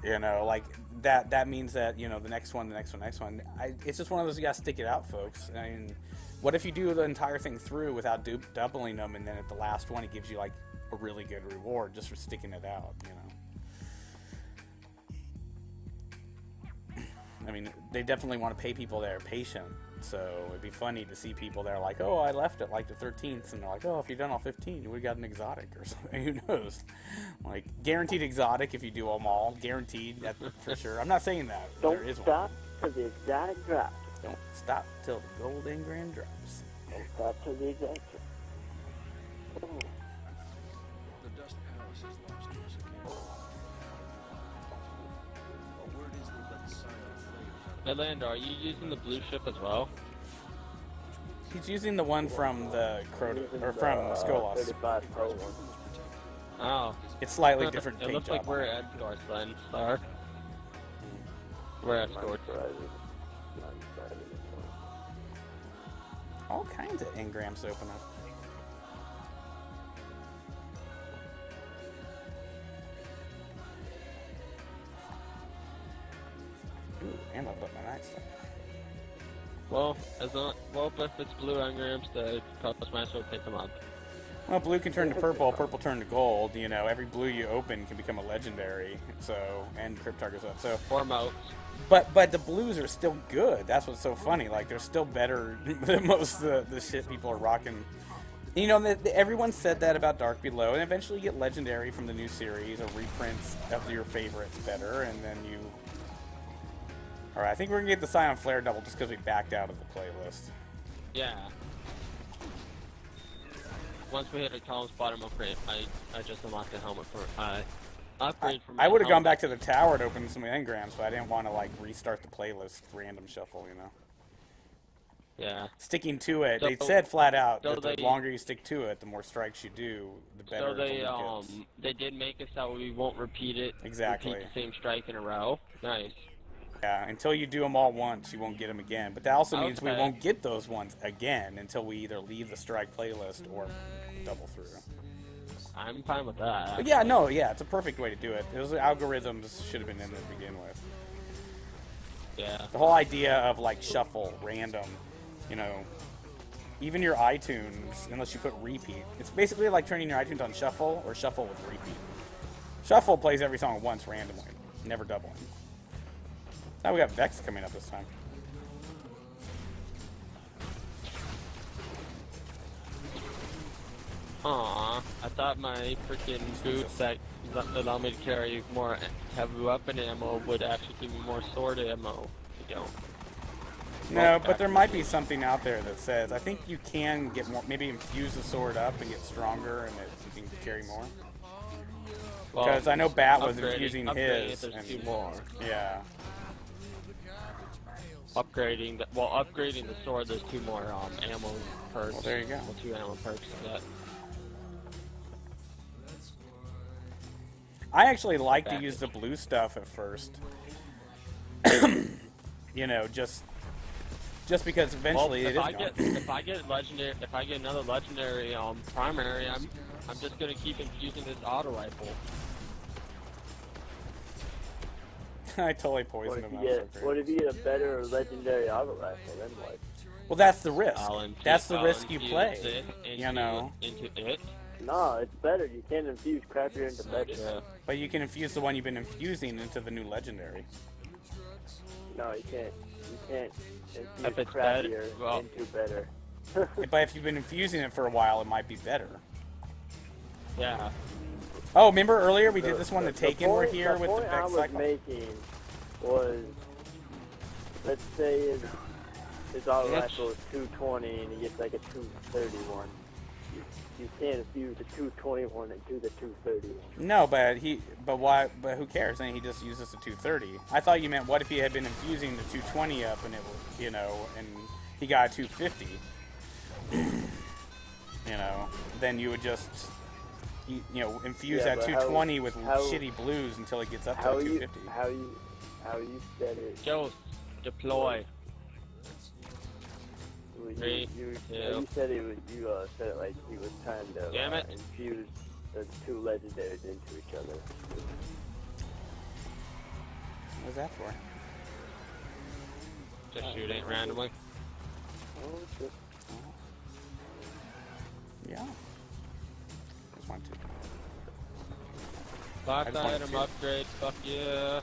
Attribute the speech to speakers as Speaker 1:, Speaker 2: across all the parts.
Speaker 1: You know, like that means that the next one, the next one, next one. It's just one of those, you gotta stick it out, folks. I mean, what if you do the entire thing through without doubling them, and then at the last one it gives you like a really good reward just for sticking it out? I mean, they definitely want to pay people that are patient. So it'd be funny to see people that are like, oh, I left it like the 13th, and they're like, oh, if you've done all 15, you would have got an exotic or something. Who knows? Like, guaranteed exotic if you do them all. Guaranteed, that for sure. I'm not saying that.
Speaker 2: Don't
Speaker 1: there is
Speaker 2: stop
Speaker 1: one.
Speaker 2: till the exotic drops.
Speaker 1: Don't stop till the gold engram drops.
Speaker 2: Don't stop till the exotic drops. Oh.
Speaker 3: The Dust Palace has lost us again. A word is they've let the Scion flames out of
Speaker 4: Hey, Lando, are you using the blue ship as well?
Speaker 1: He's using the one from the from Skolas.
Speaker 2: 35 Pro one.
Speaker 4: Oh.
Speaker 1: It's slightly different
Speaker 4: It
Speaker 1: paint
Speaker 4: looks
Speaker 1: job.
Speaker 4: like we're at Star then, Star. We're at Star.
Speaker 1: All kinds of engrams open up. Ooh, and I've got my nightstick.
Speaker 4: Well, if it's blue engrams, the Cosmos Master will pick them up.
Speaker 1: Well, blue can turn to purple, purple turn to gold. Every blue you open can become a legendary. So, and Cryptar goes up. So,
Speaker 4: Or moats.
Speaker 1: but the blues are still good. That's what's so funny. Like, they're still better than most of the shit people are rocking. Everyone said that about Dark Below, and eventually you get legendary from the new series or reprints of your favorites better, and then you. All right, I think we're gonna get the Scion Flare double just because we backed out of the playlist.
Speaker 4: Yeah. Once we hit a column's bottom upgrade, I just unlocked the helmet for upgrade for my
Speaker 1: I would have gone
Speaker 4: helmet.
Speaker 1: back to the tower to open some engrams, but I didn't want to like restart the playlist random shuffle.
Speaker 4: Yeah.
Speaker 1: Sticking to it,
Speaker 4: So-
Speaker 1: they said flat out
Speaker 4: so
Speaker 1: that the
Speaker 4: they-
Speaker 1: longer you stick to it, the more strikes you do, the better.
Speaker 4: So they
Speaker 1: the league gets.
Speaker 4: they did make us that we won't repeat it.
Speaker 1: Exactly.
Speaker 4: Repeat the same strike in a row. Nice.
Speaker 1: Yeah, until you do them all once, you won't get them again. But that also means we
Speaker 4: Okay.
Speaker 1: won't get those ones again until we either leave the strike playlist or double through.
Speaker 4: I'm fine with that.
Speaker 1: But yeah, it's a perfect way to do it. Those algorithms should have been in there to begin with.
Speaker 4: Yeah.
Speaker 1: The whole idea of like shuffle, random, even your iTunes, unless you put repeat, it's basically like turning your iTunes on shuffle or shuffle with repeat. Shuffle plays every song once randomly, never doubling. Now we got Vex coming up this time.
Speaker 4: Aw, I thought my freaking boots that allow me to carry more heavy weapon ammo would actually give me more sword ammo. They don't.
Speaker 1: No, but there might be something out there that says, I think you can get more, maybe infuse the sword up and get stronger and you can carry more.
Speaker 4: Well,
Speaker 1: Because I know Bat was
Speaker 4: upgrading-
Speaker 1: infusing
Speaker 4: upgrading
Speaker 1: his.
Speaker 4: it, there's
Speaker 1: And,
Speaker 4: two more.
Speaker 1: yeah.
Speaker 4: Upgrading the sword, there's two more ammo perks.
Speaker 1: Well, there you go.
Speaker 4: Well, 2 ammo perks to get.
Speaker 1: I actually like to use the blue stuff at first. Just because eventually it is gone.
Speaker 4: If I get another legendary primary, I'm just gonna keep infusing this auto rifle.
Speaker 1: I totally poisoned him.
Speaker 2: What if you get a better legendary auto rifle? Then what?
Speaker 1: Well, that's the risk.
Speaker 4: I'll
Speaker 1: That's the
Speaker 4: I'll
Speaker 1: risk you
Speaker 4: infuse
Speaker 1: play.
Speaker 4: it into it.
Speaker 2: No, it's better. You can't infuse crappier into better.
Speaker 4: Yeah.
Speaker 1: But you can infuse the one you've been infusing into the new legendary.
Speaker 2: No, you can't. You can't
Speaker 4: If
Speaker 2: infuse
Speaker 4: it's better,
Speaker 2: crappier
Speaker 4: well-
Speaker 2: into better.
Speaker 1: But if you've been infusing it for a while, it might be better.
Speaker 4: Yeah.
Speaker 1: Oh, remember earlier we did this one, the Taken were here
Speaker 2: the
Speaker 1: with the
Speaker 2: point I
Speaker 1: Vex
Speaker 2: was
Speaker 1: cycle?
Speaker 2: making was, let's say his auto
Speaker 4: Yes.
Speaker 2: rifle is 220 and he gets like a 231. You can't infuse the 221 into the 231.
Speaker 1: No, but why? But who cares? Then he just uses the 230. I thought you meant what if he had been infusing the 220 up and it was, and he got a 250. Then you would just, infuse
Speaker 2: Yeah,
Speaker 1: that
Speaker 2: but
Speaker 1: 220 with
Speaker 2: how-
Speaker 1: shitty blues until it gets up to
Speaker 2: How
Speaker 1: a
Speaker 2: you
Speaker 1: 250.
Speaker 2: how you said it?
Speaker 4: Joe, deploy.
Speaker 2: You said it was you said it like he was trying to
Speaker 4: Damn it.
Speaker 2: infuse the two legendaries into each other.
Speaker 1: is that for?
Speaker 4: Just shooting randomly.
Speaker 2: Oh, it's just
Speaker 1: Yeah. Just want to.
Speaker 4: Last
Speaker 1: just wanted
Speaker 4: item
Speaker 1: to.
Speaker 4: upgrade. Fuck yeah.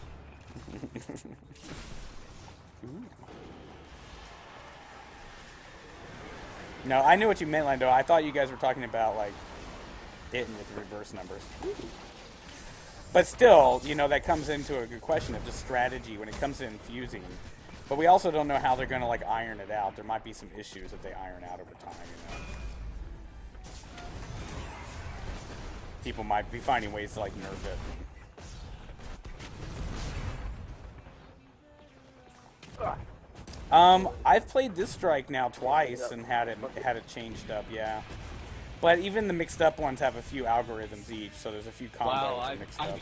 Speaker 1: No, I knew what you meant, Lando. I thought you guys were talking about, like, hitting with the reverse numbers. But still, you know, that comes into a good question of just strategy when it comes to infusing. But we also don't know how they're going to, like, iron it out. There might be some issues that they iron out over time, you know. People might be finding ways to, like, nerf it. I've played this strike now twice and had it changed up, yeah. But even the mixed up ones have a few algorithms each, so there's a few combos
Speaker 4: Wow,
Speaker 1: mixed up.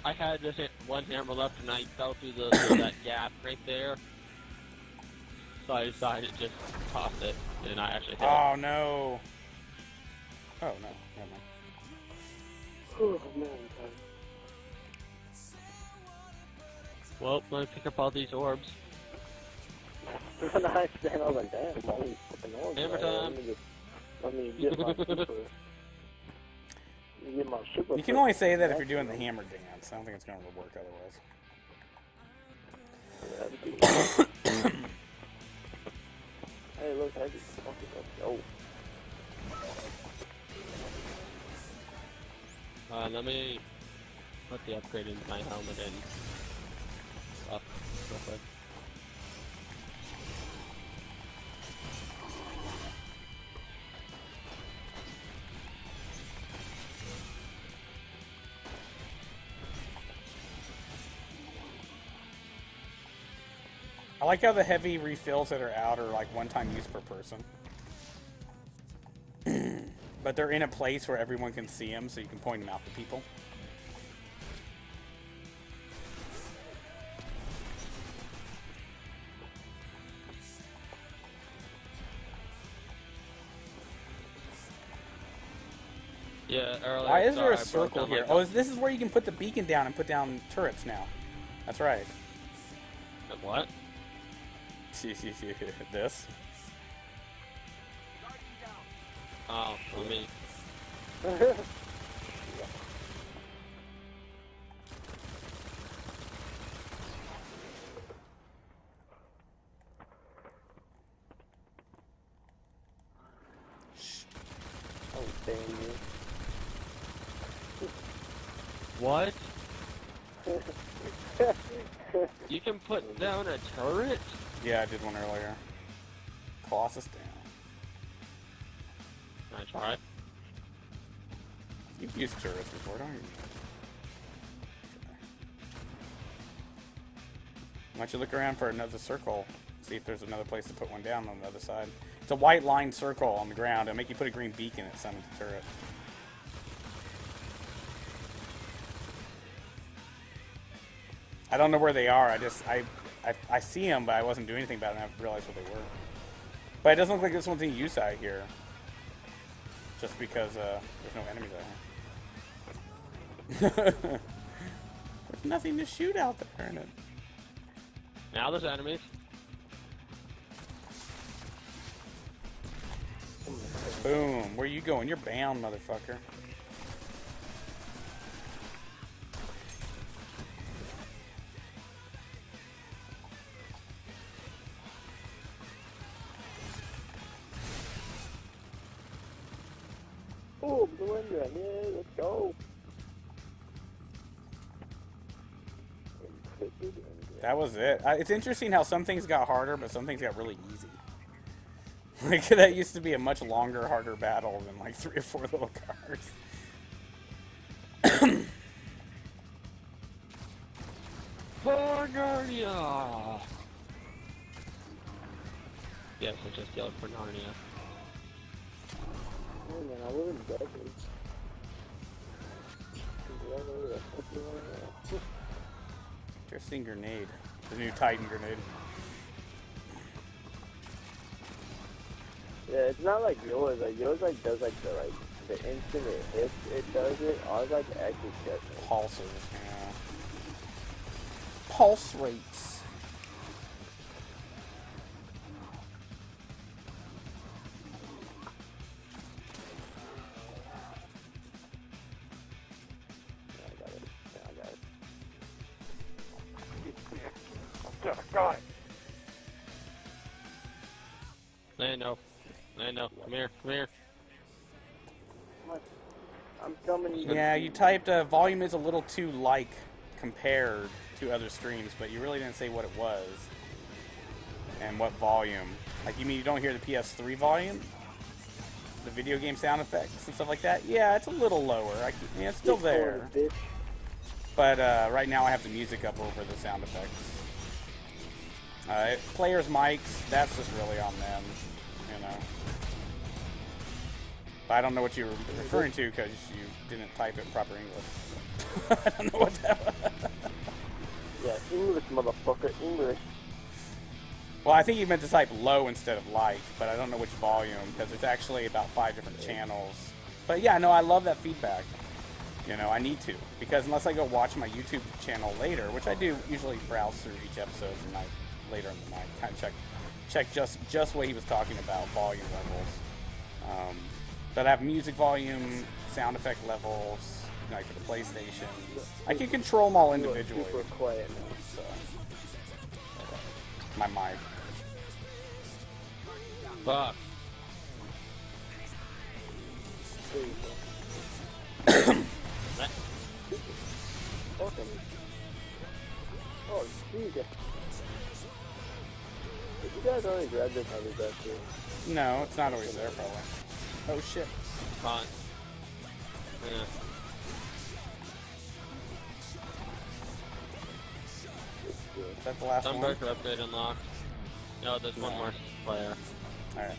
Speaker 4: I had this one hammer left and I fell through that gap right there. So I decided to just toss it, and I actually hit it.
Speaker 1: Oh no! Oh no, never mind.
Speaker 2: oh man.
Speaker 4: Well, let me pick up all these orbs.
Speaker 2: When I stand, I was like, damn, all these fucking orbs.
Speaker 4: Hammer
Speaker 2: right?
Speaker 4: time.
Speaker 2: Let me get my super. Let me get my super.
Speaker 1: You can only say that if you're doing the hammer dance. I don't think it's going to work otherwise.
Speaker 2: Hey, look, I just fucking go.
Speaker 4: Let me put the upgrade into my helmet and up real quick.
Speaker 1: I like how the heavy refills that are out are like one-time use per person. But they're in a place where everyone can see them, so you can point them out to people.
Speaker 4: Yeah, earlier.
Speaker 1: Why is there a
Speaker 4: sorry, I broke
Speaker 1: circle
Speaker 4: down my
Speaker 1: here? Oh, this is where you can put the beacon down and put down turrets now. That's right.
Speaker 4: What?
Speaker 1: This.
Speaker 4: Oh, let me.
Speaker 2: Oh, damn you.
Speaker 4: What? You can put down a turret?
Speaker 1: Yeah, I did one earlier. Colossus down.
Speaker 4: Can I try it?
Speaker 1: You've used turrets before, don't you? Why don't you look around for another circle? See if there's another place to put one down on the other side. It's a white lined circle on the ground. It'll make you put a green beacon at summons the turret. I don't know where they are. I see them, but I wasn't doing anything about them. I haven't realized what they were. But it doesn't look like this one's in use out here. Just because there's no enemies out here. There's nothing to shoot out there in it.
Speaker 4: Now there's enemies.
Speaker 1: Boom. Where you going? You're bound, motherfucker.
Speaker 2: Oh, Blue Engine, yeah, let's go.
Speaker 1: That was it. It's interesting how some things got harder, but some things got really easy. Like, that used to be a much longer, harder battle than like 3 or 4 little cards.
Speaker 4: For Narnia! Yes, I just yelled for Narnia.
Speaker 2: Oh, man, I live in Bedford.
Speaker 1: Interesting grenade. The new Titan grenade.
Speaker 2: Yeah, it's not like yours. Like yours, like does like the instant it hits, it does it. Ours like actually gets it.
Speaker 1: Pulses, yeah. pulse rates.
Speaker 2: Got it.
Speaker 4: Lando, come here.
Speaker 2: I'm coming.
Speaker 1: Yeah, you typed volume is a little too like compared to other streams, but you really didn't say what it was and what volume. Like, you mean you don't hear the PS3 volume? The video game sound effects and stuff like that? Yeah, it's a little lower. Yeah, it's still there. But right now I have the music up over the sound effects. Players' mics, that's just really on them, you know. But I don't know what you were referring to because you didn't type it proper English. I don't know what that was.
Speaker 2: Yeah, English, motherfucker, English.
Speaker 1: Well, I think you meant to type low instead of like, but I don't know which volume because there's actually about 5 different channels. But yeah, no, I love that feedback. You know, I need to, because unless I go watch my YouTube channel later, which I do usually browse through each episode later in the night, kind of check just what he was talking about, volume levels. But I have music volume, sound effect levels, like for the PlayStation. I can control them all individually.
Speaker 2: Super quiet now.
Speaker 1: So, my mic.
Speaker 4: Fuck.
Speaker 2: There you go. Fucking. Oh, Jesus. Did you guys already grab this other back here?
Speaker 1: No, it's not always there, probably. Oh shit.
Speaker 4: Fine. Yeah.
Speaker 1: Is that the last one?
Speaker 4: Sunbreaker upgrade unlocked. No, there's one more player.
Speaker 1: Alright.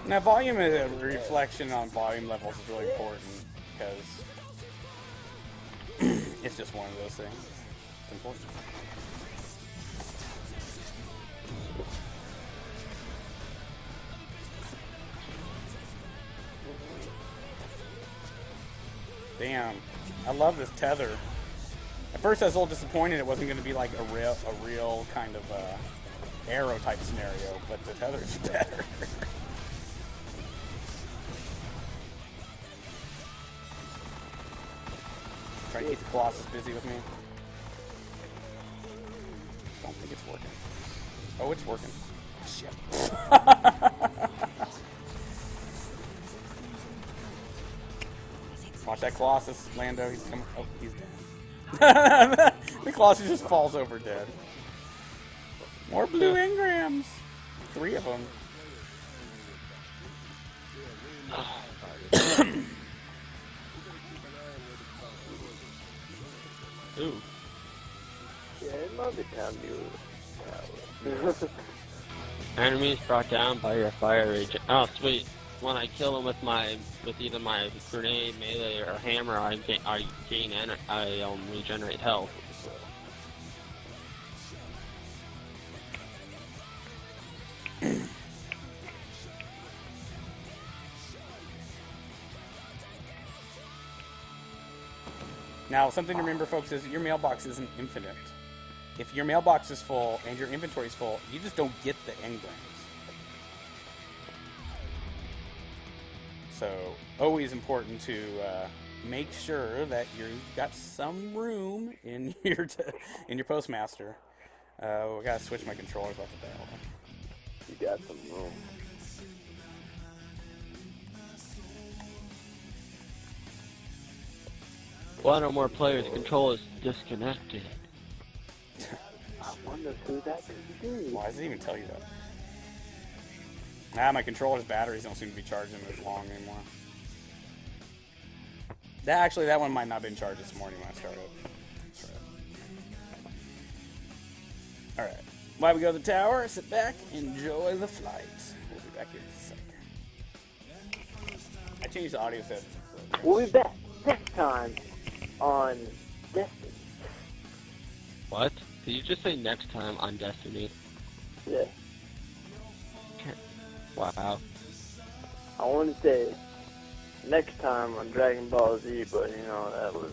Speaker 1: Now, volume is a reflection on volume levels is really important because it's just one of those things. It's important. Damn, I love this tether. At first, I was a little disappointed it wasn't going to be like a real kind of arrow type scenario, but the tether's better. Try to keep the Colossus busy with me. Don't think it's working. Oh, it's working. Shit. Watch that Colossus, Lando. He's coming. Oh, he's dead. The Colossus just falls over dead. More blue engrams. 3 of them.
Speaker 4: Ooh.
Speaker 2: Yeah, it might be time to
Speaker 4: Enemies brought down by your fire agent. Oh, sweet. When I kill them with either my grenade, melee, or hammer, I regenerate health.
Speaker 1: Now, something to remember, folks, is that your mailbox isn't infinite. If your mailbox is full and your inventory is full, you just don't get the engrams. So, always important to make sure that you've got some room in your postmaster. We gotta switch my controllers off of that one.
Speaker 2: You got some room.
Speaker 4: One or more players' control is disconnected.
Speaker 2: I wonder who that could be.
Speaker 1: Why does it even tell you that? Ah, my controller's batteries don't seem to be charging as long anymore. That one might not have been charged this morning when I started. That's right. Alright. While we go to the tower, sit back, enjoy the flight. We'll be back here in a sec. I changed the audio set.
Speaker 2: We'll be back next time on Destiny.
Speaker 4: What? Did you just say next time on Destiny?
Speaker 2: Yeah.
Speaker 4: Wow.
Speaker 2: I wanted to say next time on Dragon Ball Z, but you know, that was